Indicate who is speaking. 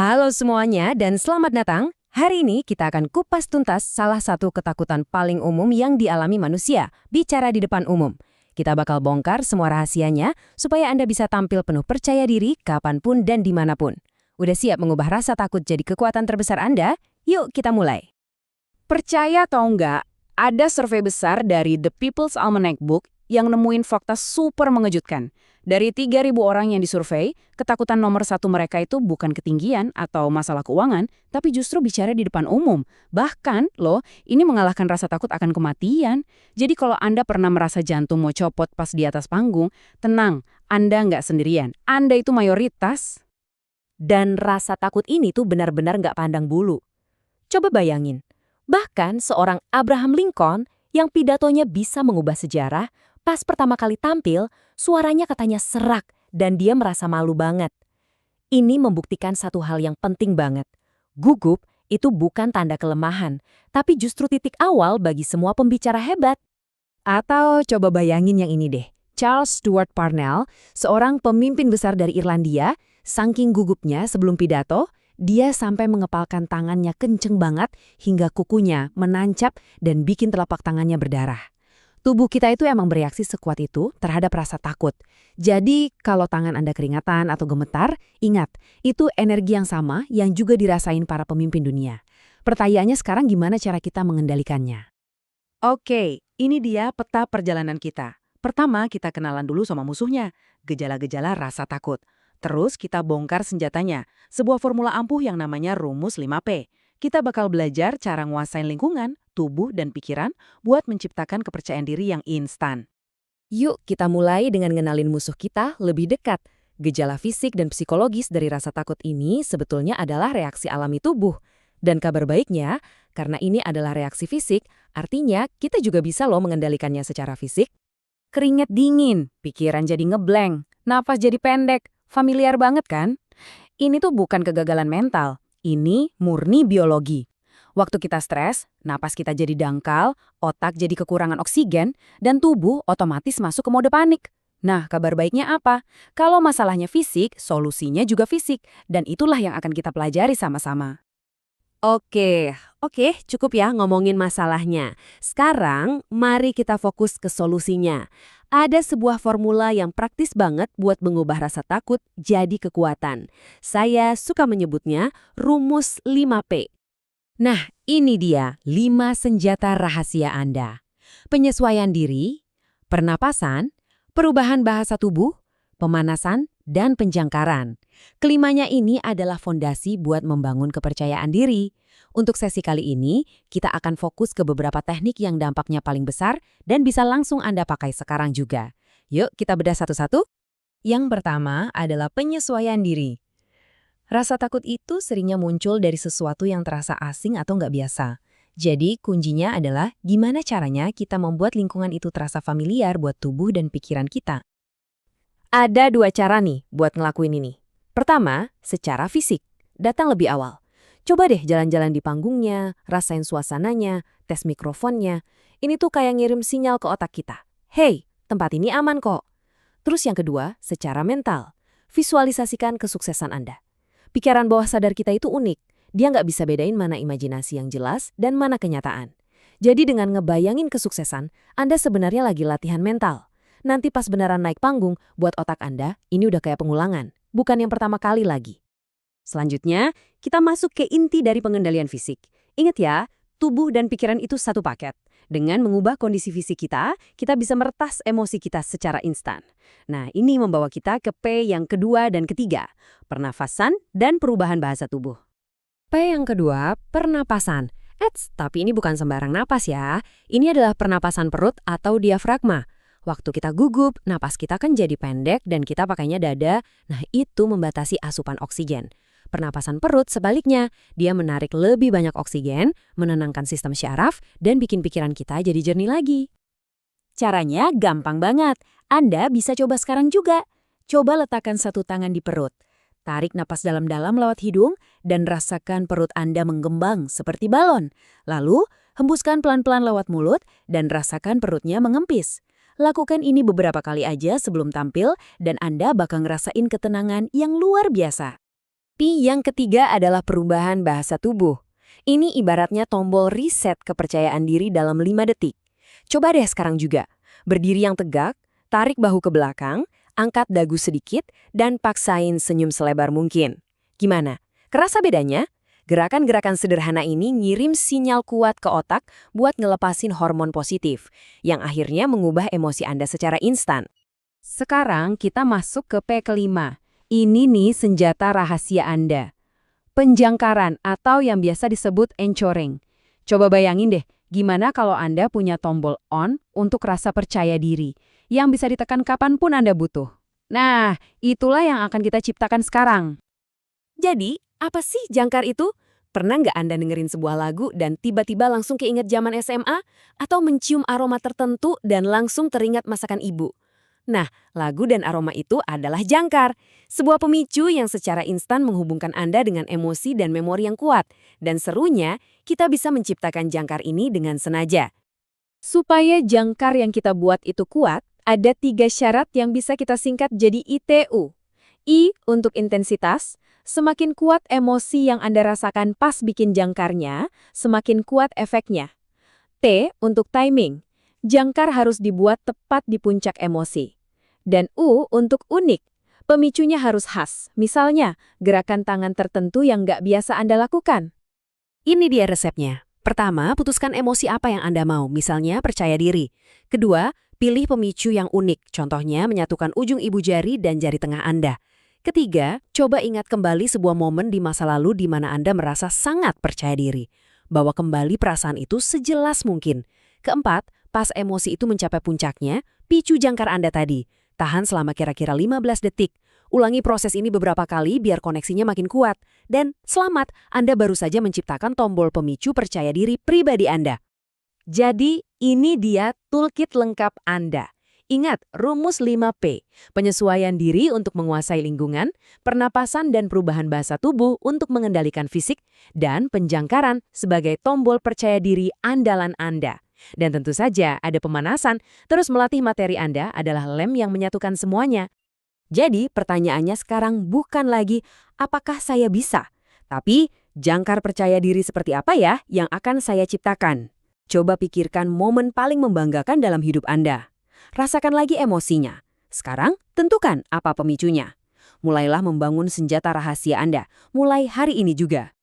Speaker 1: Halo semuanya dan selamat datang. Hari ini kita akan kupas tuntas salah satu ketakutan paling umum yang dialami manusia, bicara di depan umum. Kita bakal bongkar semua rahasianya supaya Anda bisa tampil penuh percaya diri kapanpun dan dimanapun. Udah siap mengubah rasa takut jadi kekuatan terbesar Anda? Yuk kita mulai.
Speaker 2: Percaya atau enggak, ada survei besar dari The People's Almanac Book yang nemuin fakta super mengejutkan. Dari 3.000 orang yang disurvei, ketakutan nomor satu mereka itu bukan ketinggian atau masalah keuangan, tapi justru bicara di depan umum. Bahkan, ini mengalahkan rasa takut akan kematian. Jadi kalau Anda pernah merasa jantung mau copot pas di atas panggung, tenang, Anda nggak sendirian. Anda itu mayoritas.
Speaker 1: Dan rasa takut ini tuh benar-benar nggak pandang bulu. Coba bayangin, bahkan seorang Abraham Lincoln yang pidatonya bisa mengubah sejarah, pas pertama kali tampil, suaranya katanya serak dan dia merasa malu banget. Ini membuktikan satu hal yang penting banget. Gugup itu bukan tanda kelemahan, tapi justru titik awal bagi semua pembicara hebat. Atau coba bayangin yang ini deh. Charles Stuart Parnell, seorang pemimpin besar dari Irlandia, saking gugupnya sebelum pidato, dia sampai mengepalkan tangannya kenceng banget hingga kukunya menancap dan bikin telapak tangannya berdarah. Tubuh kita itu emang bereaksi sekuat itu terhadap rasa takut. Jadi, kalau tangan Anda keringatan atau gemetar, ingat, itu energi yang sama yang juga dirasain para pemimpin dunia. Pertanyaannya sekarang gimana cara kita mengendalikannya?
Speaker 2: Oke, ini dia peta perjalanan kita. Pertama, kita kenalan dulu sama musuhnya, gejala-gejala rasa takut. Terus kita bongkar senjatanya, sebuah formula ampuh yang namanya rumus 5P. Kita bakal belajar cara nguasain lingkungan, tubuh, dan pikiran buat menciptakan kepercayaan diri yang instan.
Speaker 1: Yuk kita mulai dengan ngenalin musuh kita lebih dekat. Gejala fisik dan psikologis dari rasa takut ini sebetulnya adalah reaksi alami tubuh. Dan kabar baiknya, karena ini adalah reaksi fisik, artinya kita juga bisa mengendalikannya secara fisik.
Speaker 2: Keringet dingin, pikiran jadi ngeblank, napas jadi pendek, familiar banget kan? Ini tuh bukan kegagalan mental, ini murni biologi. Waktu kita stres, napas kita jadi dangkal, otak jadi kekurangan oksigen, dan tubuh otomatis masuk ke mode panik. Nah, kabar baiknya apa? Kalau masalahnya fisik, solusinya juga fisik, dan itulah yang akan kita pelajari sama-sama.
Speaker 1: Oke, cukup ya ngomongin masalahnya. Sekarang, mari kita fokus ke solusinya. Ada sebuah formula yang praktis banget buat mengubah rasa takut jadi kekuatan. Saya suka menyebutnya rumus 5P. Nah, ini dia 5 senjata rahasia Anda. Penyesuaian diri, pernapasan, perubahan bahasa tubuh, pemanasan, dan penjangkaran. Kelimanya ini adalah fondasi buat membangun kepercayaan diri. Untuk sesi kali ini, kita akan fokus ke beberapa teknik yang dampaknya paling besar dan bisa langsung Anda pakai sekarang juga. Yuk, kita bedah satu-satu. Yang pertama adalah penyesuaian diri. Rasa takut itu seringnya muncul dari sesuatu yang terasa asing atau nggak biasa. Jadi, kuncinya adalah gimana caranya kita membuat lingkungan itu terasa familiar buat tubuh dan pikiran kita. Ada 2 cara nih buat ngelakuin ini. Pertama, secara fisik. Datang lebih awal. Coba deh jalan-jalan di panggungnya, rasain suasananya, tes mikrofonnya. Ini tuh kayak ngirim sinyal ke otak kita. Hey, tempat ini aman kok. Terus yang kedua, secara mental. Visualisasikan kesuksesan Anda. Pikiran bawah sadar kita itu unik. Dia nggak bisa bedain mana imajinasi yang jelas dan mana kenyataan. Jadi dengan ngebayangin kesuksesan, Anda sebenarnya lagi latihan mental. Nanti pas beneran naik panggung, buat otak Anda, ini udah kayak pengulangan. Bukan yang pertama kali lagi. Selanjutnya, kita masuk ke inti dari pengendalian fisik. Ingat ya, tubuh dan pikiran itu satu paket. Dengan mengubah kondisi fisik kita bisa meretas emosi kita secara instan. Nah, ini membawa kita ke P yang kedua dan ketiga, pernafasan dan perubahan bahasa tubuh. P yang kedua, pernapasan. Tapi ini bukan sembarang napas ya. Ini adalah pernapasan perut atau diafragma. Waktu kita gugup, napas kita kan jadi pendek dan kita pakainya dada. Nah, itu membatasi asupan oksigen. Pernapasan perut sebaliknya, dia menarik lebih banyak oksigen, menenangkan sistem syaraf, dan bikin pikiran kita jadi jernih lagi. Caranya gampang banget. Anda bisa coba sekarang juga. Coba letakkan satu tangan di perut. Tarik napas dalam-dalam lewat hidung dan rasakan perut Anda menggembang seperti balon. Lalu, hembuskan pelan-pelan lewat mulut dan rasakan perutnya mengempis. Lakukan ini beberapa kali aja sebelum tampil dan Anda bakal ngerasain ketenangan yang luar biasa. Tapi yang ketiga adalah perubahan bahasa tubuh. Ini ibaratnya tombol reset kepercayaan diri dalam 5 detik. Coba deh sekarang juga. Berdiri yang tegak, tarik bahu ke belakang, angkat dagu sedikit, dan paksain senyum selebar mungkin. Gimana? Kerasa bedanya? Gerakan-gerakan sederhana ini ngirim sinyal kuat ke otak buat ngelepasin hormon positif, yang akhirnya mengubah emosi Anda secara instan. Sekarang kita masuk ke P kelima. Ini nih senjata rahasia Anda. Penjangkaran atau yang biasa disebut anchoring. Coba bayangin deh, gimana kalau Anda punya tombol on untuk rasa percaya diri, yang bisa ditekan kapanpun Anda butuh. Nah, itulah yang akan kita ciptakan sekarang. Jadi, apa sih jangkar itu? Pernah nggak Anda dengerin sebuah lagu dan tiba-tiba langsung keinget zaman SMA? Atau mencium aroma tertentu dan langsung teringat masakan ibu? Nah, lagu dan aroma itu adalah jangkar. Sebuah pemicu yang secara instan menghubungkan Anda dengan emosi dan memori yang kuat. Dan serunya, kita bisa menciptakan jangkar ini dengan sengaja. Supaya jangkar yang kita buat itu kuat, ada 3 syarat yang bisa kita singkat jadi ITU. I untuk intensitas. Semakin kuat emosi yang Anda rasakan pas bikin jangkarnya, semakin kuat efeknya. T untuk timing. Jangkar harus dibuat tepat di puncak emosi. Dan U untuk unik. Pemicunya harus khas. Misalnya, gerakan tangan tertentu yang nggak biasa Anda lakukan. Ini dia resepnya. Pertama, putuskan emosi apa yang Anda mau, misalnya percaya diri. Kedua, pilih pemicu yang unik, contohnya menyatukan ujung ibu jari dan jari tengah Anda. Ketiga, coba ingat kembali sebuah momen di masa lalu di mana Anda merasa sangat percaya diri. Bawa kembali perasaan itu sejelas mungkin. Keempat, pas emosi itu mencapai puncaknya, picu jangkar Anda tadi. Tahan selama kira-kira 15 detik. Ulangi proses ini beberapa kali biar koneksinya makin kuat. Dan selamat, Anda baru saja menciptakan tombol pemicu percaya diri pribadi Anda. Jadi, ini dia toolkit lengkap Anda. Ingat, rumus 5P, penyesuaian diri untuk menguasai lingkungan, pernapasan dan perubahan bahasa tubuh untuk mengendalikan fisik, dan penjangkaran sebagai tombol percaya diri andalan Anda. Dan tentu saja ada pemanasan, terus melatih materi Anda adalah lem yang menyatukan semuanya. Jadi pertanyaannya sekarang bukan lagi apakah saya bisa, tapi jangkar percaya diri seperti apa ya yang akan saya ciptakan. Coba pikirkan momen paling membanggakan dalam hidup Anda. Rasakan lagi emosinya. Sekarang tentukan apa pemicunya. Mulailah membangun senjata rahasia Anda, mulai hari ini juga.